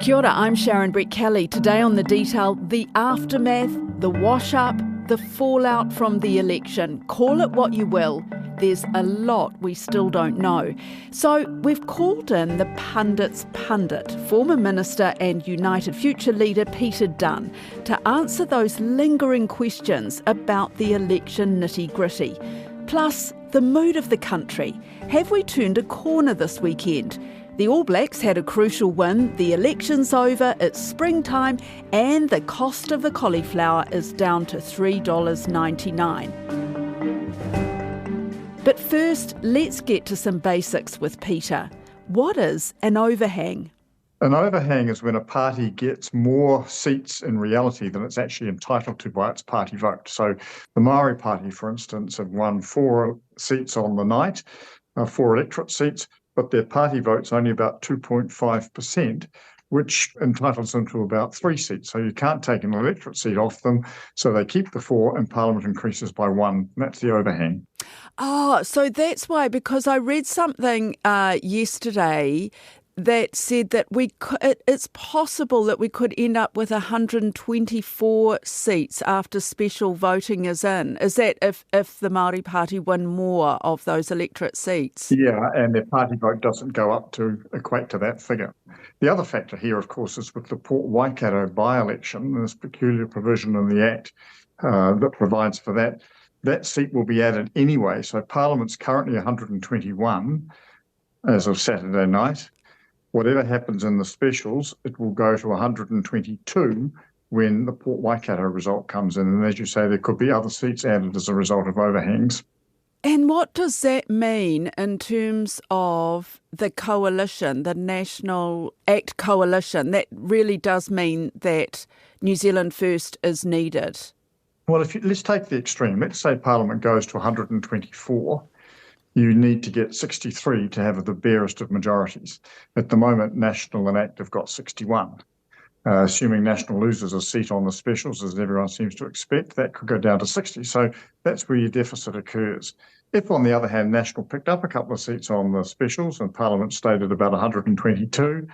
Kia ora, I'm Sharon Brett-Kelly. Today on The Detail, the aftermath, the wash-up, the fallout from the election. Call it what you will. There's a lot we still don't know. So we've called in the pundit's pundit, former Minister and United Future leader Peter Dunn, to answer those lingering questions about the election nitty-gritty. Plus, the mood of the country. Have we turned a corner this weekend? The All Blacks had a crucial win, the election's over, it's springtime, and the cost of the cauliflower is down to $3.99. But first, let's get to some basics with Peter. What is an overhang? An overhang is when a party gets more seats in reality than it's actually entitled to by its party vote. So the Maori Party, for instance, have won 4 seats on the night, 4 electorate seats, but their party vote's only about 2.5%, which entitles them to about 3 seats. So you can't take an electorate seat off them, so they keep the 4 and Parliament increases by 1. That's the overhang. Oh, so that's why, because I read something yesterday that said that it's possible that we could end up with 124 seats after special voting is in. Is that if the Māori Party win more of those electorate seats? Yeah, and their party vote doesn't go up to equate to that figure. The other factor here, of course, is with the Port Waikato by-election, there's peculiar provision in the Act that provides for that. That seat will be added anyway, so Parliament's currently 121 as of Saturday night. Whatever happens in the specials, it will go to 122 when the Port Waikato result comes in. And as you say, there could be other seats added as a result of overhangs. And what does that mean in terms of the coalition, the National Act coalition? That really does mean that New Zealand First is needed. Well, let's take the extreme. Let's say Parliament goes to 124. You need to get 63 to have the barest of majorities. At the moment, National and Act have got 61. Assuming National loses a seat on the specials, as everyone seems to expect, that could go down to 60. So that's where your deficit occurs. If, on the other hand, National picked up a couple of seats on the specials and Parliament stayed at about 122,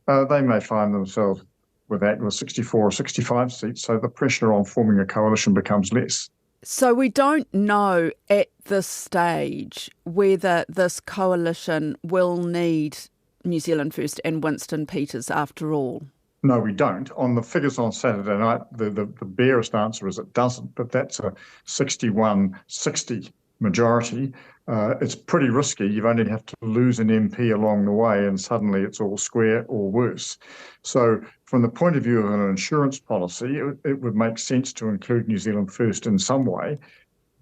they may find themselves with Act with 64 or 65 seats, so the pressure on forming a coalition becomes less. So we don't know at this stage whether this coalition will need New Zealand First and Winston Peters after all. No, we don't. On the figures on Saturday night, the barest answer is it doesn't, but that's a 61-60 majority. It's pretty risky. You only have to lose an MP along the way and suddenly it's all square or worse. So from the point of view of an insurance policy, it would make sense to include New Zealand First in some way.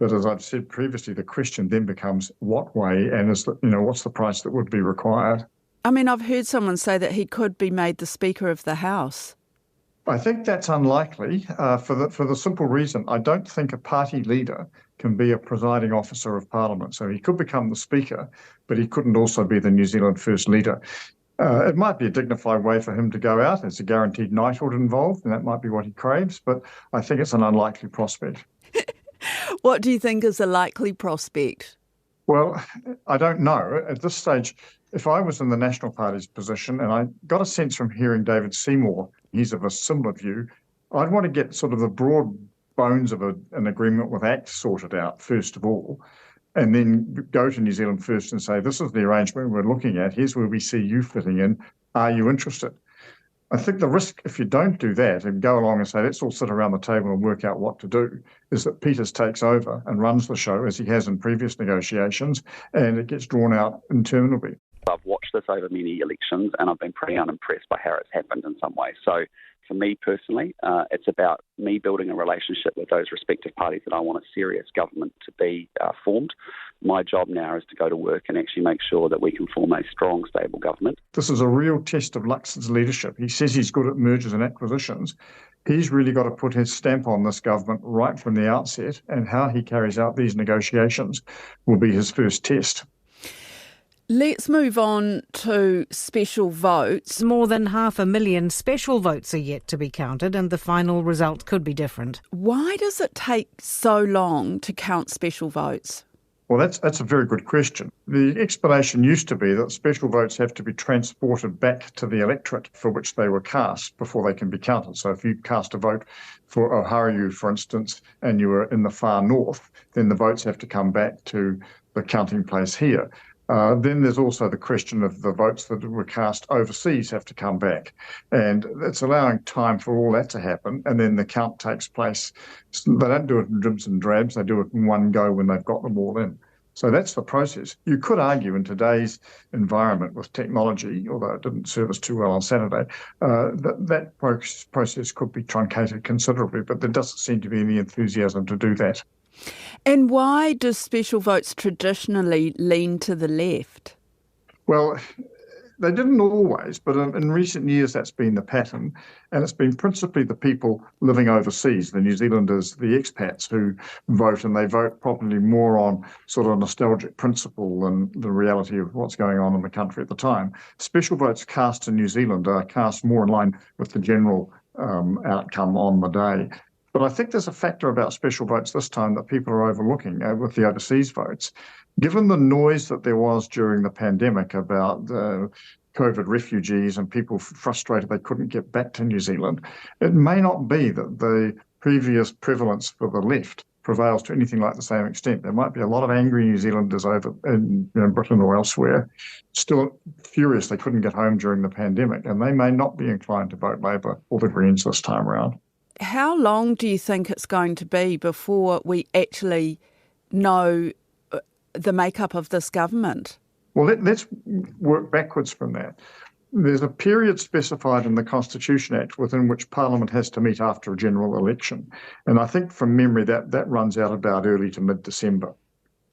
But as I've said previously, the question then becomes what way and what's the price that would be required? I mean, I've heard someone say that he could be made the Speaker of the House. I think that's unlikely for the simple reason I don't think a party leader can be a presiding officer of Parliament. So he could become the Speaker, but he couldn't also be the New Zealand First leader. It might be a dignified way for him to go out. There's a guaranteed knighthood involved, and that might be what he craves, but I think it's an unlikely prospect. What do you think is a likely prospect? Well, I don't know. At this stage, if I was in the National Party's position, and I got a sense from hearing David Seymour, he's of a similar view, I'd want to get sort of the broad bones of an agreement with ACT sorted out, first of all, and then go to New Zealand First and say, this is the arrangement we're looking at, here's where we see you fitting in, are you interested? I think the risk, if you don't do that and go along and say, let's all sit around the table and work out what to do, is that Peters takes over and runs the show as he has in previous negotiations, and it gets drawn out interminably. I've watched this over many elections and I've been pretty unimpressed by how it's happened in some ways. So for me personally, it's about me building a relationship with those respective parties that I want a serious government to be formed. My job now is to go to work and actually make sure that we can form a strong, stable government. This is a real test of Luxon's leadership. He says he's good at mergers and acquisitions. He's really got to put his stamp on this government right from the outset, and how he carries out these negotiations will be his first test. Let's move on to special votes. More than 500,000 special votes are yet to be counted and the final result could be different. Why does it take so long to count special votes? Well, that's a very good question. The explanation used to be that special votes have to be transported back to the electorate for which they were cast before they can be counted. So if you cast a vote for Oharu, for instance, and you were in the far north, then the votes have to come back to the counting place here. Then there's also the question of the votes that were cast overseas have to come back. And it's allowing time for all that to happen. And then the count takes place. They don't do it in dribs and drabs. They do it in one go when they've got them all in. So that's the process. You could argue in today's environment with technology, although it didn't serve us too well on Saturday, that process could be truncated considerably, but there doesn't seem to be any enthusiasm to do that. And why do special votes traditionally lean to the left? Well, they didn't always, but in recent years that's been the pattern, and it's been principally the people living overseas, the New Zealanders, the expats who vote, and they vote probably more on sort of nostalgic principle than the reality of what's going on in the country at the time. Special votes cast in New Zealand are cast more in line with the general outcome on the day. But I think there's a factor about special votes this time that people are overlooking with the overseas votes. Given the noise that there was during the pandemic about COVID refugees and people frustrated they couldn't get back to New Zealand, it may not be that the previous prevalence for the left prevails to anything like the same extent. There might be a lot of angry New Zealanders over in Britain or elsewhere, still furious they couldn't get home during the pandemic, and they may not be inclined to vote Labour or the Greens this time around. How long do you think it's going to be before we actually know the makeup of this government? Well, let's work backwards from that. There's a period specified in the Constitution Act within which Parliament has to meet after a general election. And I think from memory that runs out about early to mid-December.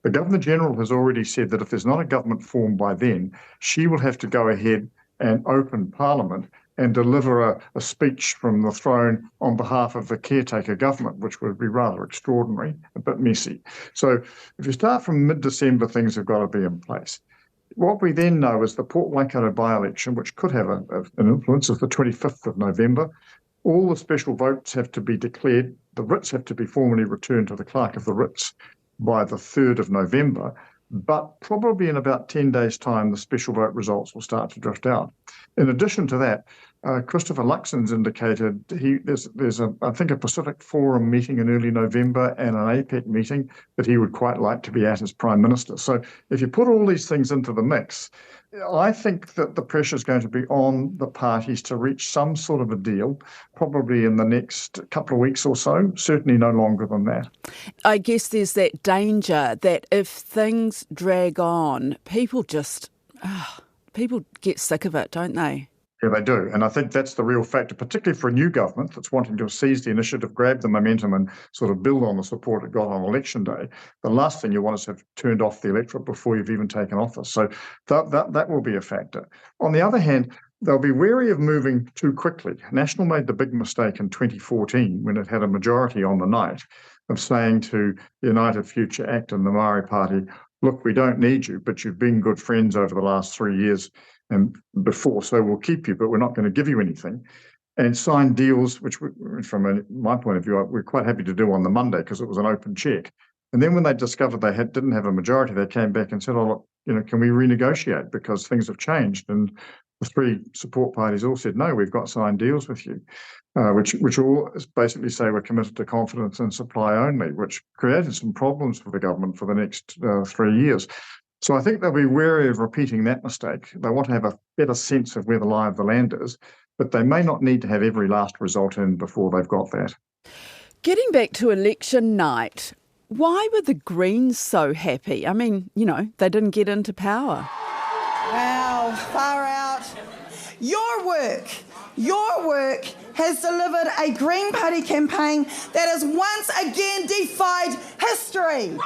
The Governor-General has already said that if there's not a government formed by then, she will have to go ahead and open Parliament and deliver a speech from the throne on behalf of the caretaker government, which would be rather extraordinary, a bit messy. So if you start from mid-December, things have got to be in place. What we then know is the Port Waikato by-election, which could have an influence, is the 25th of November. All the special votes have to be declared. The writs have to be formally returned to the clerk of the writs by the 3rd of November. But probably in about 10 days' time, the special vote results will start to drift out. In addition to that, Christopher Luxon's indicated there's I think a Pacific Forum meeting in early November and an APEC meeting that he would quite like to be at as Prime Minister. So if you put all these things into the mix, I think that the pressure is going to be on the parties to reach some sort of a deal, probably in the next couple of weeks or so, certainly no longer than that. I guess there's that danger that if things drag on, people get sick of it, don't they? Yeah, they do. And I think that's the real factor, particularly for a new government that's wanting to seize the initiative, grab the momentum and sort of build on the support it got on election day. The last thing you want is to have turned off the electorate before you've even taken office. So that will be a factor. On the other hand, they'll be wary of moving too quickly. National made the big mistake in 2014 when it had a majority on the night of saying to United Future Act and the Maori Party, look, we don't need you, but you've been good friends over the last 3 years and before, so we'll keep you, but we're not going to give you anything. And sign deals, which from my point of view, we're quite happy to do on the Monday because it was an open check. And then when they discovered they didn't have a majority, they came back and said, oh, look, can we renegotiate because things have changed? And the three support parties all said, no, we've got signed deals with you, which all basically say we're committed to confidence and supply only, which created some problems for the government for the next 3 years. So I think they'll be wary of repeating that mistake. They want to have a better sense of where the lie of the land is, but they may not need to have every last result in before they've got that. Getting back to election night, why were the Greens so happy? I mean, they didn't get into power. Wow, far out. Your work has delivered a Green Party campaign that has once again defied history.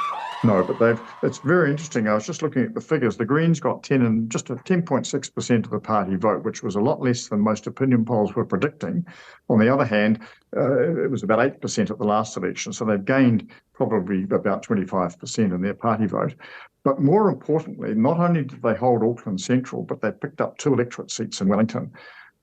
No, but it's very interesting. I was just looking at the figures. The Greens got 10.6% of the party vote, which was a lot less than most opinion polls were predicting. On the other hand, it was about 8% at the last election. So they've gained probably about 25% in their party vote. But more importantly, not only did they hold Auckland Central, but they picked up 2 electorate seats in Wellington.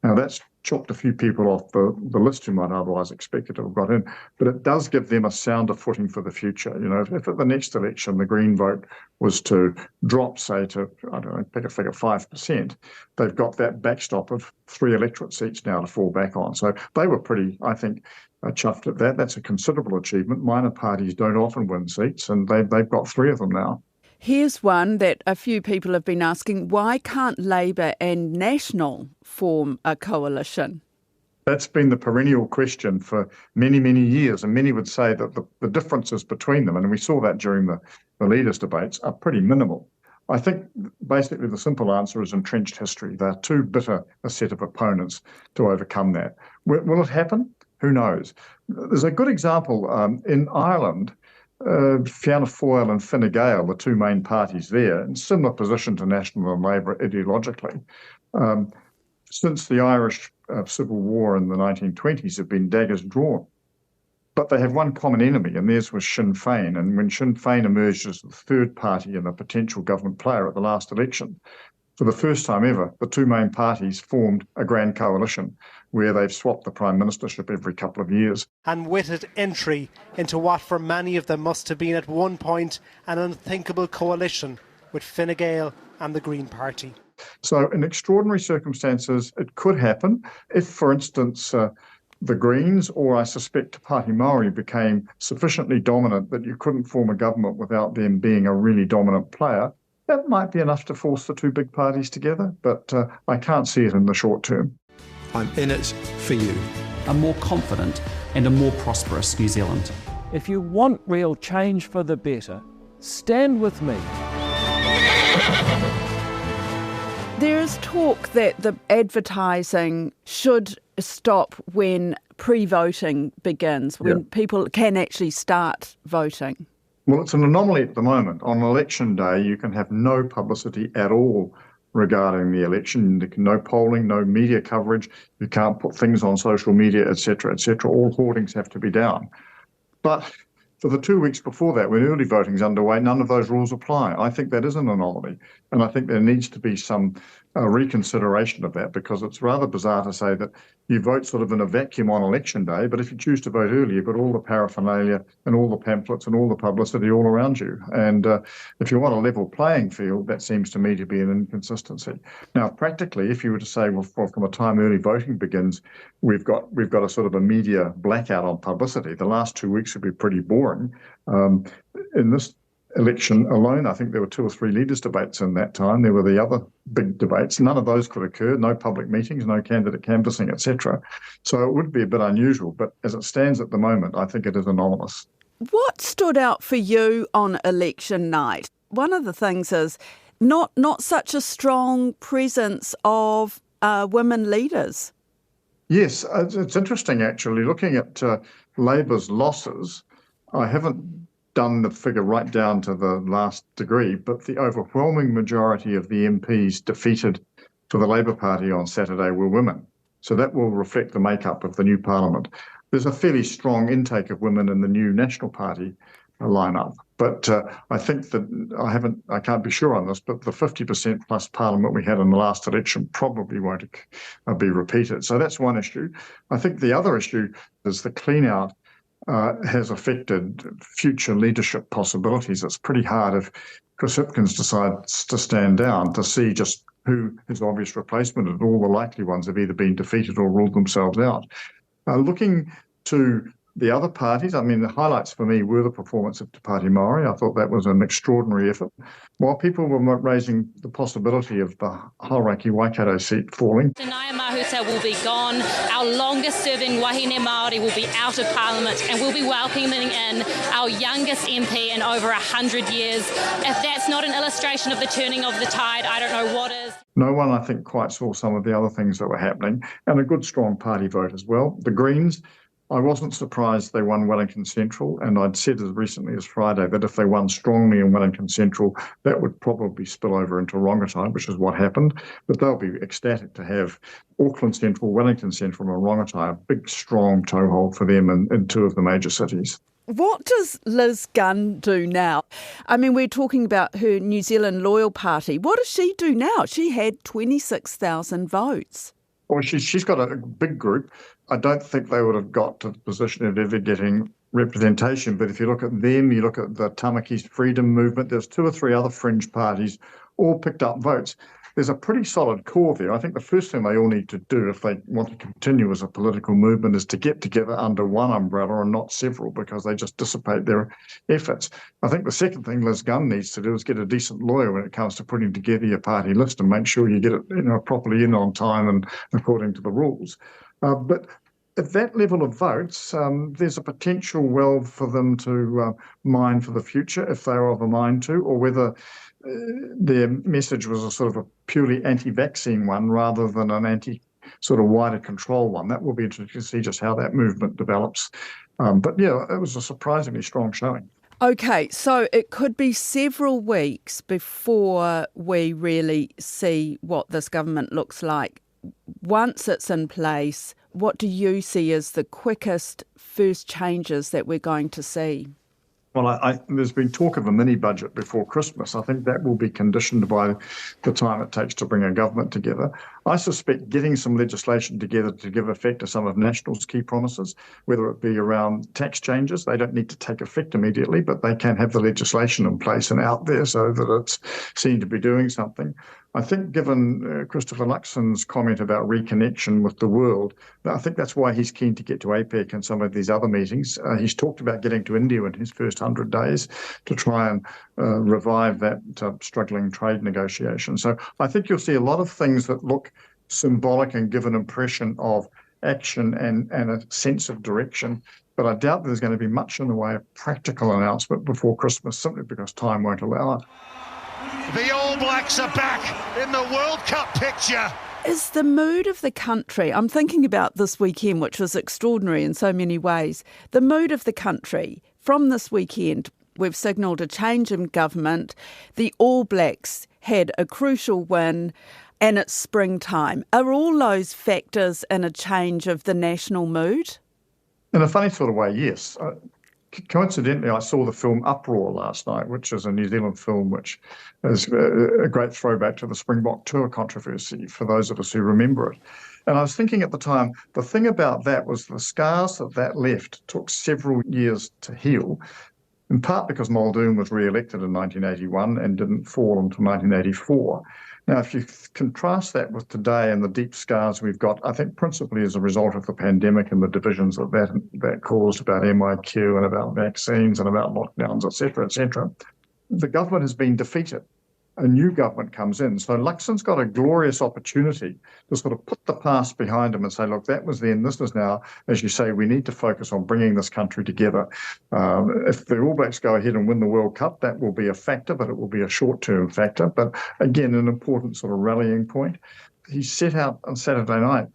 Now, that's chopped a few people off the list who might otherwise expect it to have got in, but it does give them a sounder footing for the future. If at the next election the Green vote was to drop, say, to, I don't know, pick a figure, 5%, they've got that backstop of 3 electorate seats now to fall back on. So they were pretty, I think, chuffed at that. That's a considerable achievement. Minor parties don't often win seats, and they've got 3 of them now. Here's one that a few people have been asking: why can't Labour and National form a coalition? That's been the perennial question for many, many years, and many would say that the differences between them, and we saw that during the leaders' debates, are pretty minimal. I think basically the simple answer is entrenched history. They're too bitter a set of opponents to overcome that. Will it happen? Who knows? There's a good example in Ireland. Fianna Fáil and Fine Gael, the 2 main parties there, in similar position to National and Labour ideologically. Since the Irish Civil War in the 1920s have been daggers drawn. But they have one common enemy, and theirs was Sinn Féin. And when Sinn Féin emerged as the 3rd party and a potential government player at the last election, for the first time ever, the 2 main parties formed a grand coalition where they've swapped the prime ministership every couple of years. And with it, entry into what for many of them must have been at one point an unthinkable coalition with Fine Gael and the Green Party. So in extraordinary circumstances, it could happen if, for instance, the Greens, or I suspect Party Māori, became sufficiently dominant that you couldn't form a government without them being a really dominant player. That might be enough to force the 2 big parties together, but I can't see it in the short term. I'm in it for you. A more confident and a more prosperous New Zealand. If you want real change for the better, stand with me. There is talk that the advertising should stop when pre-voting begins, when people can actually start voting. Well, it's an anomaly at the moment. On election day, you can have no publicity at all regarding the election. No polling, no media coverage. You can't put things on social media, etc., etc. All hoardings have to be down. But for the 2 weeks before that, when early voting's underway, none of those rules apply. I think that is an anomaly. And I think there needs to be some reconsideration of that, because it's rather bizarre to say that you vote sort of in a vacuum on election day, but if you choose to vote early, you've got all the paraphernalia and all the pamphlets and all the publicity all around you. And if you want a level playing field, that seems to me to be an inconsistency. Now, practically, if you were to say, well, from the time early voting begins, we've got a sort of a media blackout on publicity, the last 2 weeks would be pretty boring. In this election alone, I think there were 2 or 3 leaders' debates in that time. There were the other big debates. None of those could occur. No public meetings, no candidate canvassing, etc. So it would be a bit unusual. But as it stands at the moment, I think it is anomalous. What stood out for you on election night? One of the things is not such a strong presence of women leaders. Yes, it's interesting, actually. Looking at Labour's losses, I haven't done the figure right down to the last degree, but the overwhelming majority of the MPs defeated for the Labour Party on Saturday were women. So that will reflect the makeup of the new parliament. There's a fairly strong intake of women in the new National Party lineup, but I think that I can't be sure on this, but the 50% plus parliament we had in the last election probably won't be repeated. So that's one issue. I think the other issue is the clean out has affected future leadership possibilities. It's pretty hard if Chris Hipkins decides to stand down to see just who his obvious replacement is. All the likely ones have either been defeated or ruled themselves out. Looking to the other parties, I mean, the highlights for me were the performance of Te Party Māori. I thought that was an extraordinary effort. While people were raising the possibility of the Hauraki Waikato seat falling. Naya Mahuta will be gone. Our longest-serving wahine Māori will be out of Parliament, and we'll be welcoming in our youngest MP in over 100 years. If that's not an illustration of the turning of the tide, I don't know what is. No one, I think, quite saw some of the other things that were happening, and a good, strong party vote as well. The Greens, I wasn't surprised they won Wellington Central, and I'd said as recently as Friday that if they won strongly in Wellington Central, that would probably spill over into Rongotai, which is what happened. But they'll be ecstatic to have Auckland Central, Wellington Central and Rongotai, a big, strong toehold for them in 2 of the major cities. What does Liz Gunn do now? I mean, we're talking about her New Zealand Loyal Party. What does she do now? She had 26,000 votes. Well, she's got a big group. I don't think they would have got to the position of ever getting representation. But if you look at them, you look at the Tamaki's freedom movement, there's 2 or 3 other fringe parties all picked up votes. There's a pretty solid core there. I think the first thing they all need to do if they want to continue as a political movement is to get together under one umbrella and not several, because they just dissipate their efforts. I think the second thing Liz Gunn needs to do is get a decent lawyer when it comes to putting together your party list and make sure you get it properly in on time and according to the rules. But at that level of votes, there's a potential well for them to mine for the future if they're of a mind to, or whether their message was a sort of a purely anti-vaccine one rather than an anti-sort of wider control one. That will be interesting to see just how that movement develops. But yeah, it was a surprisingly strong showing. Okay, so it could be several weeks before we really see what this government looks like. Once it's in place, what do you see as the quickest first changes that we're going to see? Well, there's been talk of a mini budget before Christmas. I think that will be conditioned by the time it takes to bring a government together. I suspect getting some legislation together to give effect to some of National's key promises, whether it be around tax changes, they don't need to take effect immediately, but they can have the legislation in place and out there so that it's seen to be doing something. I think given Christopher Luxon's comment about reconnection with the world, I think that's why he's keen to get to APEC and some of these other meetings. He's talked about getting to India in his first 100 days to try and revive that struggling trade negotiation. So I think you'll see a lot of things that look symbolic and give an impression of action and a sense of direction. But I doubt there's going to be much in the way of practical announcement before Christmas, simply because time won't allow it. The All Blacks are back in the World Cup picture. Is the mood of the country, I'm thinking about this weekend, which was extraordinary in so many ways, the mood of the country from this weekend, we've signalled a change in government, the All Blacks had a crucial win, and it's springtime. Are all those factors in a change of the national mood? In a funny sort of way, yes. Coincidentally, I saw the film Uproar last night, which is a New Zealand film which is a great throwback to the Springbok Tour controversy for those of us who remember it. And I was thinking at the time, the thing about that was the scars that left took several years to heal, in part because Muldoon was re-elected in 1981 and didn't fall until 1984. Now, if you contrast that with today and the deep scars we've got, I think principally as a result of the pandemic and the divisions that caused about MIQ and about vaccines and about lockdowns, et cetera, the government has been defeated. A new government comes in. So Luxon's got a glorious opportunity to sort of put the past behind him and say, look, that was then, this is now. As you say, we need to focus on bringing this country together. If the All Blacks go ahead and win the World Cup, that will be a factor, but it will be a short-term factor. But again, an important sort of rallying point. He set out on Saturday night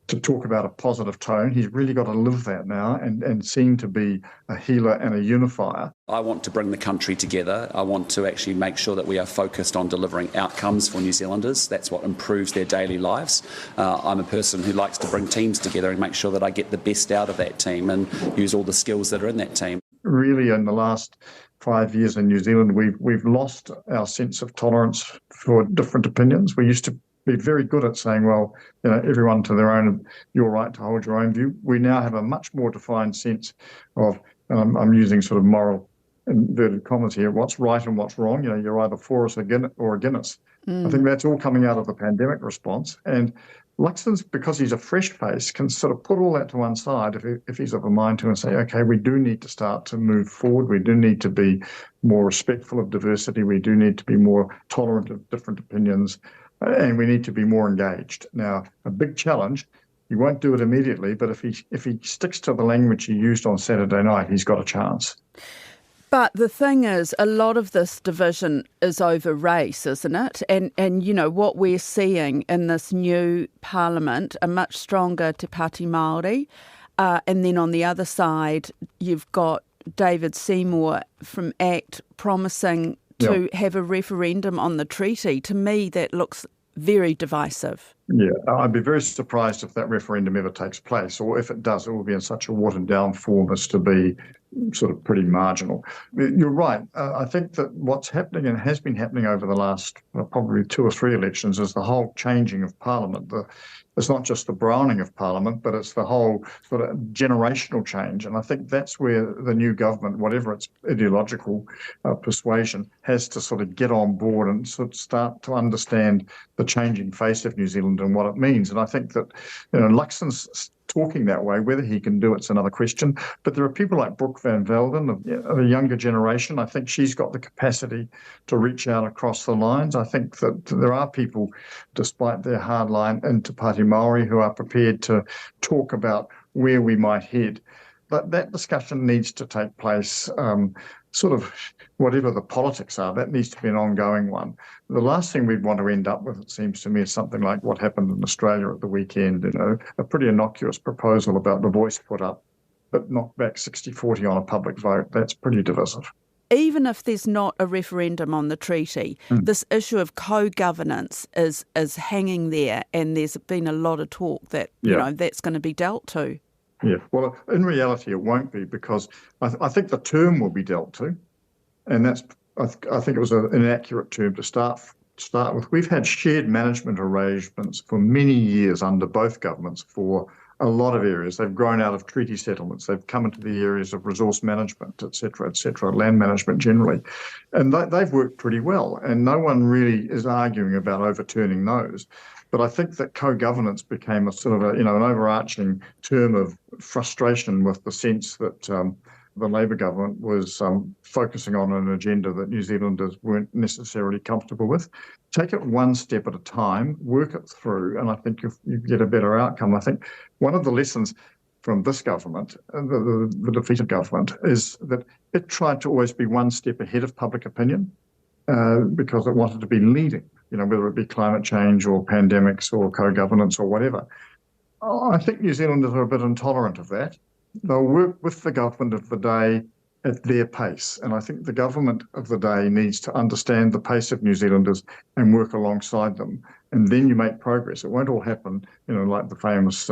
to talk about a positive tone. He's really got to live that now and seem to be a healer and a unifier. I want to bring the country together. I want to actually make sure that we are focused on delivering outcomes for New Zealanders. That's what improves their daily lives. I'm a person who likes to bring teams together and make sure that I get the best out of that team and use all the skills that are in that team. Really, in the last 5 years in New Zealand, we've lost our sense of tolerance for different opinions. We used to be very good at saying, well, everyone to their own, you're right to hold your own view. We now have a much more defined sense of, and I'm using sort of moral inverted commas here, what's right and what's wrong. You're either for us or against us. I think that's all coming out of the pandemic response. And Luxon's, because he's a fresh face, can sort of put all that to one side if he's of a mind to and say, okay, we do need to start to move forward. We do need to be more respectful of diversity. We do need to be more tolerant of different opinions. And we need to be more engaged. Now, a big challenge, he won't do it immediately, but if he sticks to the language he used on Saturday night, he's got a chance. But the thing is, a lot of this division is over race, isn't it? And what we're seeing in this new parliament, a much stronger Te Pāti Māori, and then on the other side, you've got David Seymour from ACT promising to have a referendum on the treaty. To me, that looks very divisive. Yeah, I'd be very surprised if that referendum ever takes place, or if it does, it will be in such a watered-down form as to be sort of pretty marginal. You're right. I think that what's happening and has been happening over the last probably 2 or 3 elections is the whole changing of Parliament. It's not just the browning of Parliament, but it's the whole sort of generational change. And I think that's where the new government, whatever its ideological persuasion, has to sort of get on board and sort of start to understand the changing face of New Zealand and what it means. And I think that, Luxon's talking that way. Whether he can do it's another question. But there are people like Brooke Van Velden, of a younger generation. I think she's got the capacity to reach out across the lines. I think that there are people, despite their hardline into Party Māori, who are prepared to talk about where we might head. But that discussion needs to take place, sort of whatever the politics are, that needs to be an ongoing one. The last thing we'd want to end up with, it seems to me, is something like what happened in Australia at the weekend, a pretty innocuous proposal about the voice put up, but knocked back 60-40 on a public vote. That's pretty divisive. Even if there's not a referendum on the treaty, this issue of co-governance is hanging there, and there's been a lot of talk that, that's going to be dealt to. Yeah, well, in reality, it won't be, because I think the term will be dealt to, and that's I think it was an inaccurate term to start with. We've had shared management arrangements for many years under both governments for a lot of areas. They've grown out of treaty settlements. They've come into the areas of resource management, et cetera, land management generally, and they've worked pretty well. And no one really is arguing about overturning those. But I think that co-governance became a sort of an overarching term of frustration, with the sense that the Labour government was focusing on an agenda that New Zealanders weren't necessarily comfortable with. Take it one step at a time, work it through, and I think you get a better outcome. I think one of the lessons from this government, the defeated government, is that it tried to always be one step ahead of public opinion because it wanted to be leading. Whether it be climate change or pandemics or co-governance or whatever. I think New Zealanders are a bit intolerant of that. They'll work with the government of the day at their pace. And I think the government of the day needs to understand the pace of New Zealanders and work alongside them. And then you make progress. It won't all happen, like the famous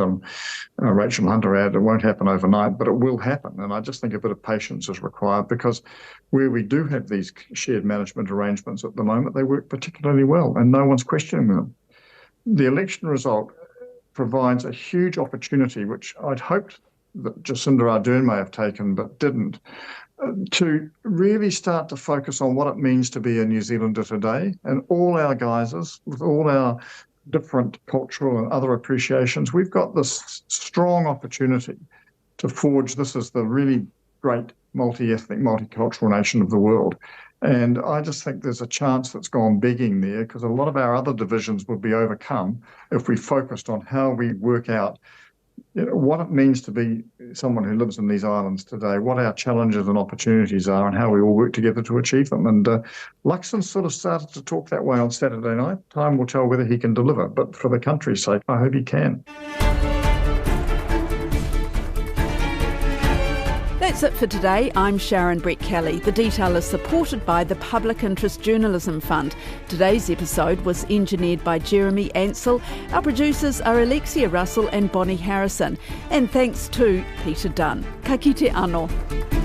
Rachel Hunter ad, it won't happen overnight, but it will happen. And I just think a bit of patience is required, because where we do have these shared management arrangements at the moment, they work particularly well and no one's questioning them. The election result provides a huge opportunity, which I'd hoped that Jacinda Ardern may have taken but didn't, to really start to focus on what it means to be a New Zealander today, and all our guises, with all our different cultural and other appreciations. We've got this strong opportunity to forge this as the really great multi-ethnic, multicultural nation of the world. And I just think there's a chance that's gone begging there, because a lot of our other divisions would be overcome if we focused on how we work out what it means to be someone who lives in these islands today, what our challenges and opportunities are, and how we all work together to achieve them. And Luxon sort of started to talk that way on Saturday night. Time will tell whether he can deliver, but for the country's sake, I hope he can. That's it for today. I'm Sharon Brett Kelly. The Detail is supported by the Public Interest Journalism Fund. Today's episode was engineered by Jeremy Ansell. Our producers are Alexia Russell and Bonnie Harrison. And thanks to Peter Dunn. Ka kite anō.